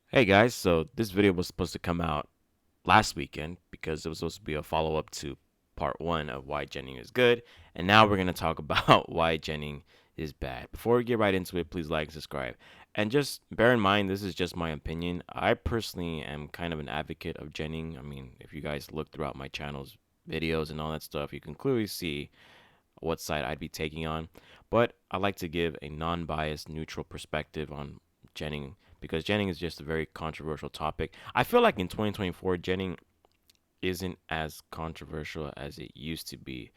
Hey guys, so this video was supposed to come out last weekend because it was supposed to be a follow up to part one of why Jennings is good, and now we're going to talk about why Jennings is bad. Before we get right into it, please like and subscribe. And just bear in mind, this is just my opinion. I personally am kind of an advocate of Jennings. I mean, if you guys look throughout my channel's videos and all that stuff, you can clearly see what side I'd be taking on. But I like to give a non biased, neutral perspective on Jennings because Jennings is just a very controversial topic. I feel like in 2024, Jennings isn't as controversial as it used to be,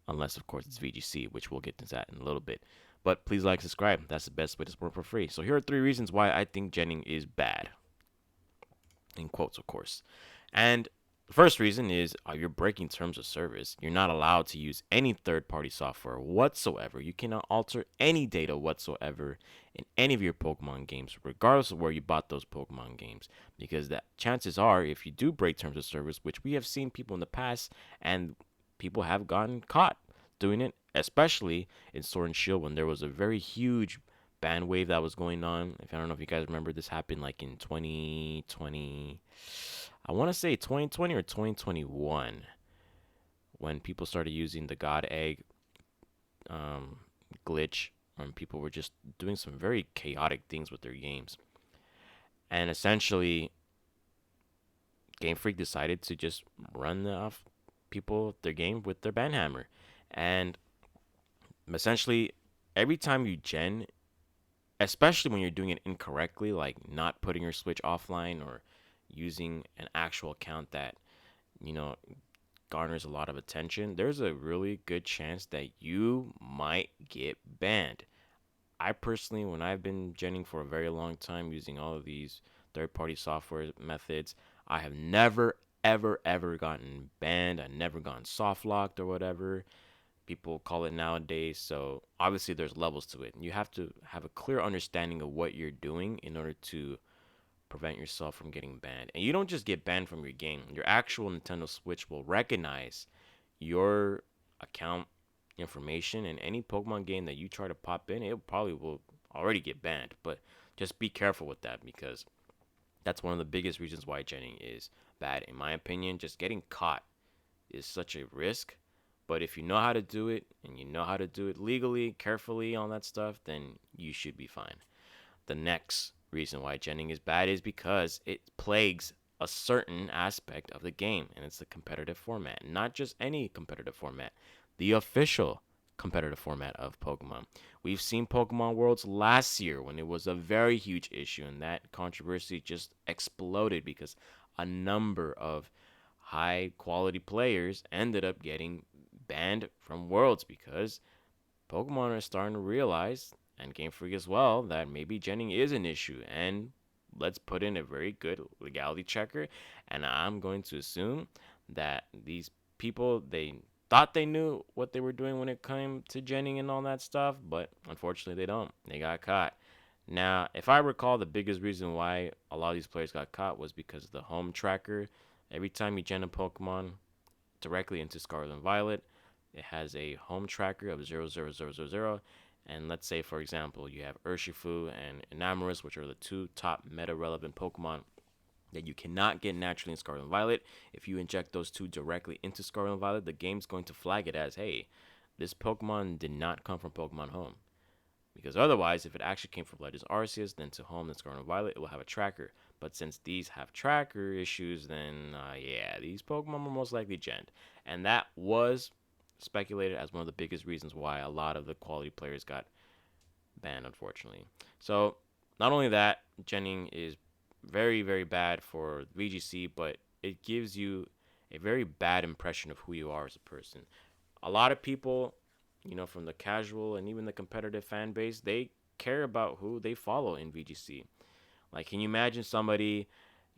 unless, of course, it's VGC, which we'll get to that in a little bit. But please like, subscribe. That's the best way to support for free. So here are three reasons why I think Jennings is bad, in quotes, of course. And the first reason is you're breaking terms of service. You're not allowed to use any third party software whatsoever. You cannot alter any data whatsoever in any of your Pokemon games, regardless of where you bought those Pokemon games. Because the chances are, if you do break terms of service, which we have seen people in the past, and people have gotten caught doing it, especially in Sword and Shield when there was a very huge ban wave that was going on. If I don't know if you guys remember, this happened like in 2020. I want to say 2020 or 2021 when people started using the God Egg um, glitch, when people were just doing some very chaotic things with their games. And essentially, Game Freak decided to just run off people their game with their banhammer. And essentially, every time you gen, especially when you're doing it incorrectly, like not putting your Switch offline or using an actual account that, you know, garners a lot of attention, there's a really good chance that you might get banned. I personally, when I've been genning for a very long time using all of these third party software methods, I have never, ever gotten banned. I've never gotten soft locked or whatever people call it nowadays. So obviously, there's levels to it. You have to have a clear understanding of what you're doing in order to prevent yourself from getting banned. And you don't just get banned from your game. Your actual Nintendo Switch will recognize your account information, and any Pokemon game that you try to pop in, it probably will already get banned. But just be careful with that because that's one of the biggest reasons why Jennings is bad. In my opinion, just getting caught is such a risk. But if you know how to do it and you know how to do it legally, carefully, all that stuff, then you should be fine. The next reason why Jennings is bad is because it plagues a certain aspect of the game, and it's the competitive format. Not just any competitive format, the official competitive format of Pokemon. We've seen Pokemon Worlds last year when it was a very huge issue, and that controversy just exploded because a number of high quality players ended up getting banned from Worlds because Pokemon are starting to realize, and Game Freak as well, that maybe Jennings is an issue. And let's put in a very good legality checker. And I'm going to assume that these people, they thought they knew what they were doing when it came to Jennings and all that stuff, but unfortunately they don't. They got caught. Now, if I recall, the biggest reason why a lot of these players got caught was because of the home tracker. Every time you gen a Pokemon directly into Scarlet and Violet, it has a home tracker of 00000. And let's say, for example, you have Urshifu and Enamorus, which are the two top meta relevant Pokemon that you cannot get naturally in Scarlet and Violet. If you inject those two directly into Scarlet and Violet, the game's going to flag it as, hey, this Pokemon did not come from Pokemon Home. Because otherwise, if it actually came from Legends Arceus, then to Home, then Scarlet and Violet, it will have a tracker. But since these have tracker issues, then yeah, these Pokemon were most likely gen. And that was speculated as one of the biggest reasons why a lot of the quality players got banned, unfortunately. So not only that, genning is very bad for VGC, but it gives you a very bad impression of who you are as a person. A lot of people, from the casual and even the competitive fan base, they care about who they follow in VGC. Like, can you imagine somebody,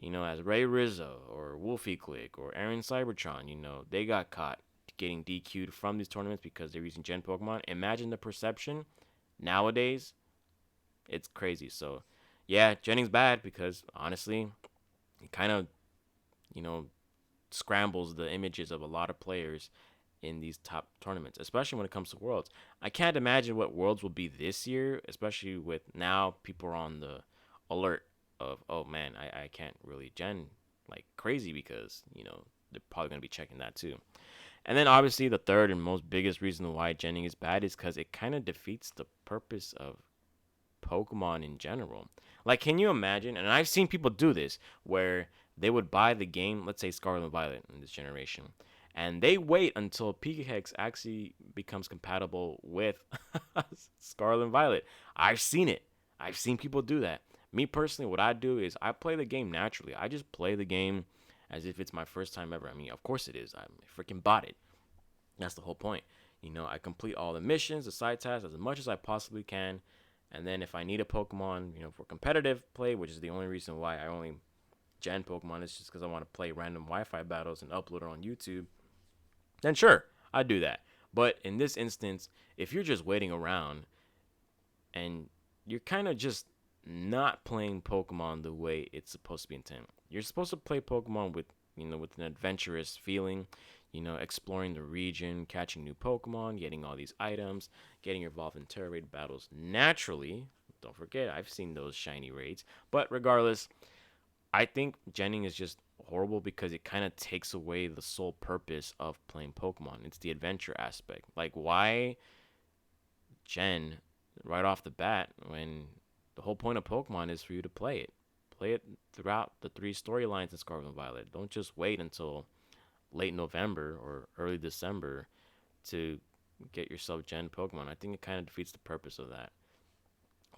as Ray Rizzo or Wolfie Click or Aaron Cybertron, they got caught getting DQ'd from these tournaments because they're using Gen Pokemon. Imagine the perception nowadays. It's crazy. So, yeah, Jennings bad because honestly, it kind of, you know, scrambles the images of a lot of players in these top tournaments, especially when it comes to Worlds. I can't imagine what Worlds will be this year, especially with now people are on the alert of, oh man, I can't really gen like crazy because, they're probably going to be checking that too. And then obviously the third and most biggest reason why genning is bad is because it kind of defeats the purpose of Pokemon in general. Like, can you imagine? And I've seen people do this where they would buy the game, let's say Scarlet and Violet in this generation, and they wait until Pikahex actually becomes compatible with Scarlet and Violet. I've seen it. I've seen people do that. Me personally, what I do is I play the game naturally. I just play the game as if it's my first time ever. I mean, of course it is. I freaking bought it. That's the whole point. I complete all the missions, the side tasks as much as I possibly can. And then if I need a Pokemon, for competitive play, which is the only reason why I only gen Pokemon is just because I want to play random Wi-Fi battles and upload it on YouTube, then sure, I do that. But in this instance, if you're just waiting around and you're kind of just not playing Pokemon the way it's supposed to be intended. You're supposed to play Pokemon with an adventurous feeling, exploring the region, catching new Pokemon, getting all these items, getting involved in terror raid battles naturally. Don't forget, I've seen those shiny raids. But regardless, I think genning is just horrible because it kind of takes away the sole purpose of playing Pokemon. It's the adventure aspect. Like, why gen right off the bat when the whole point of Pokemon is for you to play it? Play it throughout the three storylines in Scarlet and Violet. Don't just wait until late November or early December to get yourself gen Pokemon. I think it kind of defeats the purpose of that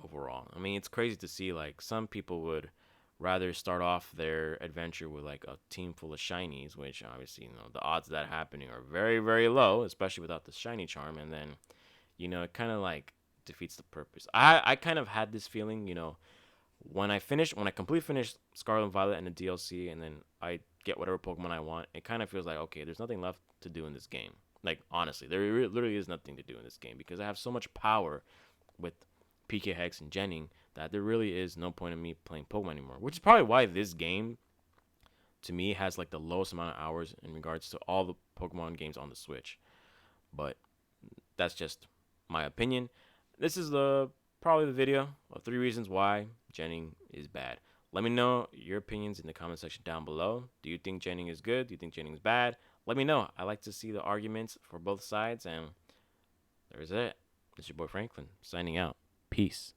overall. I mean, it's crazy to see like some people would rather start off their adventure with like a team full of shinies, which obviously, the odds of that happening are very, very low, especially without the shiny charm. And then, it kind of like defeats the purpose. I kind of had this feeling, when I completely finish Scarlet and Violet and the DLC, and then I get whatever Pokemon I want, it kind of feels like, okay, there's nothing left to do in this game. Like, honestly, there literally is nothing to do in this game because I have so much power with PK Hex and Jenning that there really is no point in me playing Pokemon anymore. Which is probably why this game, to me, has like the lowest amount of hours in regards to all the Pokemon games on the Switch. But that's just my opinion. This is probably the video of 3 reasons why Jenning is bad. Let me know your opinions in the comment section down below. Do you think Jenning is good? Do you think Jenning is bad? Let me know. I like to see the arguments for both sides. And there's it. It's your boy Franklin signing out. Peace.